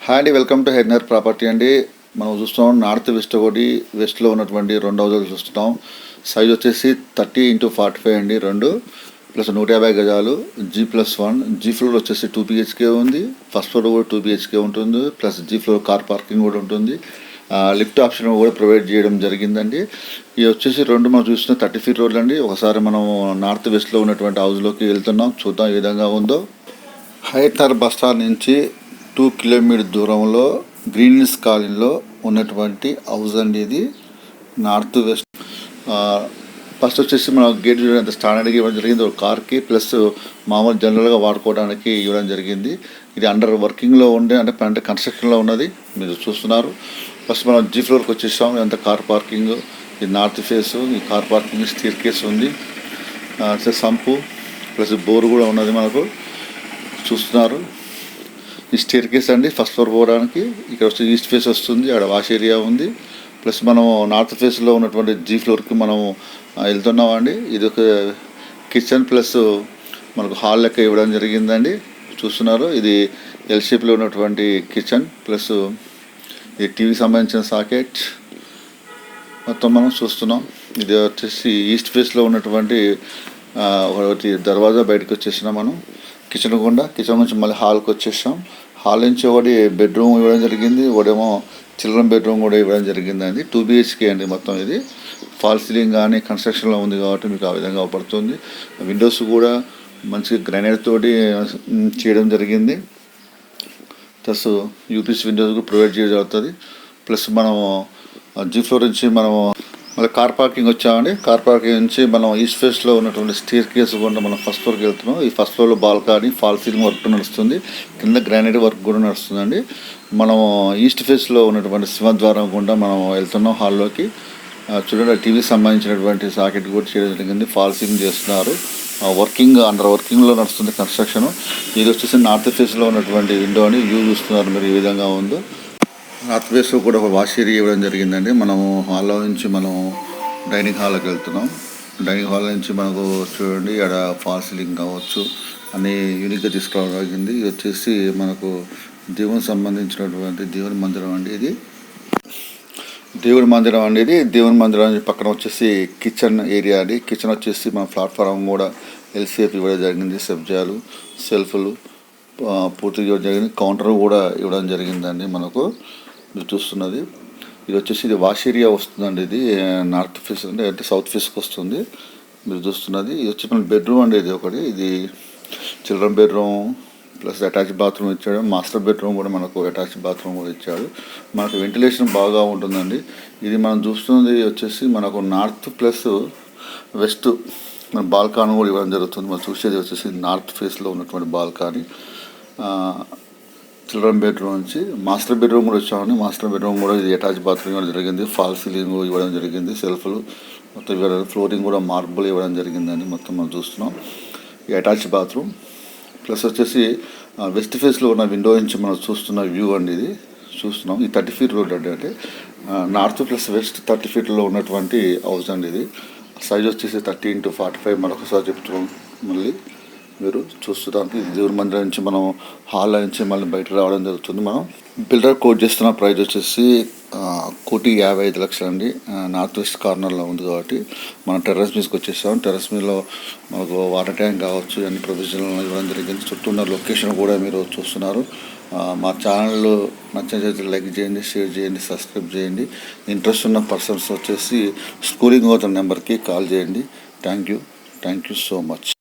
Hi అండి, welcome to హెడ్నర్ property అండి. మనం చూస్తున్నాం నార్త్ వెస్ట్ ఒకటి, వెస్ట్లో ఉన్నటువంటి 2 హౌజులు చూస్తున్నాం. సైజ్ వచ్చేసి 30x45 అండి, 2 ప్లస్ 150 గజాలు, G+1. జీ ఫ్లోర్ వచ్చేసి 2 BHK ఉంది. ఫస్ట్ ఫ్లోర్ కూడా 2 BHK ఉంటుంది, plus G floor car parking కూడా ఉంటుంది. లిఫ్ట్ ఆప్షన్ కూడా ప్రొవైడ్ చేయడం జరిగిందండి. ఇది వచ్చేసి 2 మనం చూస్తున్న 30 ఫీట్ రోడ్లు అండి. ఒకసారి మనం నార్త్ వెస్ట్లో ఉన్నటువంటి హౌస్లోకి వెళ్తున్నాం, చూద్దాం ఏ విధంగా ఉందో. హైటనర్ బస్ స్టాండ్ నుంచి 2 కిలోమీటర్ దూరంలో గ్రీన్ హిల్స్ కాలనీలో ఉన్నటువంటి హౌస్ అండి ఇది, నార్త్ వెస్ట్. ఫస్ట్ వచ్చేసి మనం గేట్ చూడడానికి స్టాండర్డ్కి ఇవ్వడం జరిగింది, ఒక కార్కి ప్లస్ మామూలు జనరల్గా వాడుకోవడానికి ఇవ్వడం జరిగింది. ఇది అండర్ వర్కింగ్లో ఉండే అంటే కన్స్ట్రక్షన్లో ఉన్నది, మీరు చూస్తున్నారు. ఫస్ట్ మనం జీ ఫ్లోర్కి వచ్చేసాం. ఇదంతా కార్ పార్కింగ్, ఇది నార్త్ ఫేస్. ఈ కార్ పార్కింగ్ స్టీర్ కేస్ ఉంది, సంపు ప్లస్ బోర్ కూడా ఉన్నది మనకు చూస్తున్నారు. ఈ స్టేర్ కేస్ అండి ఫస్ట్ ఫ్లోర్ పోవడానికి. ఇక్కడ వచ్చి ఈస్ట్ ఫేస్ వస్తుంది, అక్కడ వాష్ ఏరియా ఉంది. ప్లస్ మనం నార్త్ ఫేస్లో ఉన్నటువంటి జీ ఫ్లోర్కి మనం వెళ్తున్నామండి. ఇది ఒక కిచెన్ ప్లస్ మనకు హాల్ లెక్క ఇవ్వడం జరిగిందండి, చూస్తున్నారు. ఇది ఎల్ షేప్లో ఉన్నటువంటి కిచెన్ ప్లస్ ఇది టీవీకి సంబంధించిన సాకెట్ మొత్తం మనం చూస్తున్నాం. ఇది వచ్చేసి ఈస్ట్ ఫేస్లో ఉన్నటువంటి ఒకటి దర్వాజా. బయటకు వచ్చేసినాం మనం కిచెన్ నుంచి మళ్ళీ హాల్కి వచ్చేసాం. హాల్ నుంచి ఒకటి బెడ్రూమ్ ఇవ్వడం జరిగింది, ఒకటేమో చిల్డ్రన్ బెడ్రూమ్ కూడా ఇవ్వడం జరిగిందండి. 2 BHK అండి మొత్తం. ఇది ఫాల్ సీలింగ్ కానీ కన్స్ట్రక్షన్లో ఉంది కాబట్టి మీకు ఆ విధంగా పడుతుంది. విండోస్ కూడా మంచి గ్రానైట్ తోటి చేయడం జరిగింది, ప్లస్ యూపీసీ విండోస్ కూడా ప్రొవైడ్ చేయడం జరుగుతుంది. ప్లస్ మనము జీ ఫ్లోర్ నుంచి మనము మళ్ళీ కార్ పార్కింగ్ వచ్చామండి. కార్ పార్కింగ్ నుంచి మనం ఈస్ట్ ఫేస్లో ఉన్నటువంటి స్టీర్ కేస్ కూడా మనం ఫస్ట్ ఫ్లోర్కి వెళ్తున్నాం. ఈ ఫస్ట్ ఫ్లోర్లో బాల్కనీ ఫాల్ సీలింగ్ వర్క్ నడుస్తుంది, కింద గ్రానైట్ వర్క్ కూడా నడుస్తుందండి. మనం ఈస్ట్ ఫేస్లో ఉన్నటువంటి సింహద్వారం గుండా మనం వెళ్తున్నాం హాల్లోకి. చూడండి, టీవీకి సంబంధించినటువంటి సాకెట్ కూడా చేయడం జరిగింది. ఫాల్ సీలింగ్ చేస్తున్నారు, అండర్ వర్కింగ్లో నడుస్తుంది కన్స్ట్రక్షన్. ఇది వచ్చేసి నార్త్ ఫేస్లో ఉన్నటువంటి విండో అని వ్యూ చూస్తున్నారు మీరు ఏ విధంగా ఉందో. నార్త్ వెస్ట్లో కూడా ఒక వాష్ ఏరియా ఇవ్వడం జరిగిందండి. మనము హాల్లో నుంచి మనం డైనింగ్ హాల్లోకి వెళ్తున్నాం. డైనింగ్ హాల్ నుంచి మనకు చూడండి, ఇక్కడ ఫాల్ సీలింగ్ కావచ్చు అన్నీ యూనిక్గా తీసుకురావడం జరిగింది. ఇది వచ్చేసి మనకు దేవునికి సంబంధించినటువంటి దేవుని మందిరం అండి. ఇది దేవుని మందిరం పక్కన వచ్చేసి కిచెన్ ఏరియా అండి. కిచెన్ వచ్చేసి మన ప్లాట్ఫారం కూడా ఎల్సీఎఫ్ ఇవ్వడం జరిగింది, సబ్జాలు సెల్ఫ్లు పూర్తిగా ఇవ్వడం జరిగింది. కౌంటర్ కూడా ఇవ్వడం జరిగిందండి మనకు, మీరు చూస్తున్నది. ఇది వచ్చేసి ఇది వాష్ ఏరియా వస్తుందండి. ఇది నార్త్ ఫేస్ అంటే సౌత్ ఫేస్కి వస్తుంది, మీరు చూస్తున్నది. ఇది వచ్చి మన బెడ్రూమ్ అండి. ఇది ఒకటి, ఇది children bedroom plus attach bathroom ఇచ్చాడు. మాస్టర్ బెడ్రూమ్ కూడా మనకు అటాచ్ బాత్రూమ్ కూడా ఇచ్చాడు. మనకు వెంటిలేషన్ బాగా ఉంటుందండి. ఇది మనం చూస్తున్నది వచ్చేసి మనకు నార్త్ ప్లస్ వెస్ట్ మన బాల్కనీ కూడా ఇవ్వడం జరుగుతుంది. మనం చూసేది వచ్చేసి నార్త్ ఫేస్లో ఉన్నటువంటి బాల్కనీ. చిల్డ్రన్ బెడ్రూమ్ నుంచి మాస్టర్ బెడ్రూమ్ కూడా వచ్చామండి. మాస్టర్ బెడ్రూమ్ కూడా ఇది అటాచ్ బాత్రూమ్ ఇవ్వడం జరిగింది, ఫాల్ సీలింగ్ ఇవ్వడం జరిగింది, సెల్ఫ్లు మొత్తం ఇవ్వడం, ఫ్లోరింగ్ కూడా మార్బుల్ ఇవ్వడం జరిగిందండి. మొత్తం మనం చూస్తున్నాం ఈ అటాచ్ బాత్రూమ్. ప్లస్ వచ్చేసి వెస్ట్ ఫేస్లో ఉన్న విండో నుంచి మనం చూస్తున్న వ్యూ అండి. ఇది చూస్తున్నాం. ఈ 30 ఫీట్ రోడ్ అండి, అంటే నార్త్ ప్లస్ వెస్ట్ 30 ఫీట్లో ఉన్నటువంటి హౌస్ అండి. ఇది సైజ్ వచ్చేసి 30x45. మరొకసారి చెప్తున్నాం, మళ్ళీ మీరు చూస్తున్నానికి దేవుని మందిరం నుంచి మనం హాల్ నుంచి మళ్ళీ బయట రావడం జరుగుతుంది. మనం బిల్డర్ కోట్ చేస్తున్న ప్రైస్ వచ్చేసి 1,55,00,000 అండి. నార్త్ వెస్ట్ కార్నర్లో ఉంది కాబట్టి మనం టెర్రస్ మీదకి వచ్చేసాం. టెర్రస్ మీదలో మనకు వాటర్ ట్యాంక్ కావచ్చు అన్ని ప్రొవిజన్లు ఇవ్వడం జరిగింది. చుట్టూ ఉన్న లొకేషన్ కూడా మీరు చూస్తున్నారు. మా ఛానల్ నచ్చినట్లయితే లైక్ చేయండి, షేర్ చేయండి, సబ్స్క్రైబ్ చేయండి. ఇంట్రెస్ట్ ఉన్న పర్సన్స్ వచ్చేసి స్కూలింగ్ అవుతున్న నెంబర్కి కాల్ చేయండి. Thank you so much.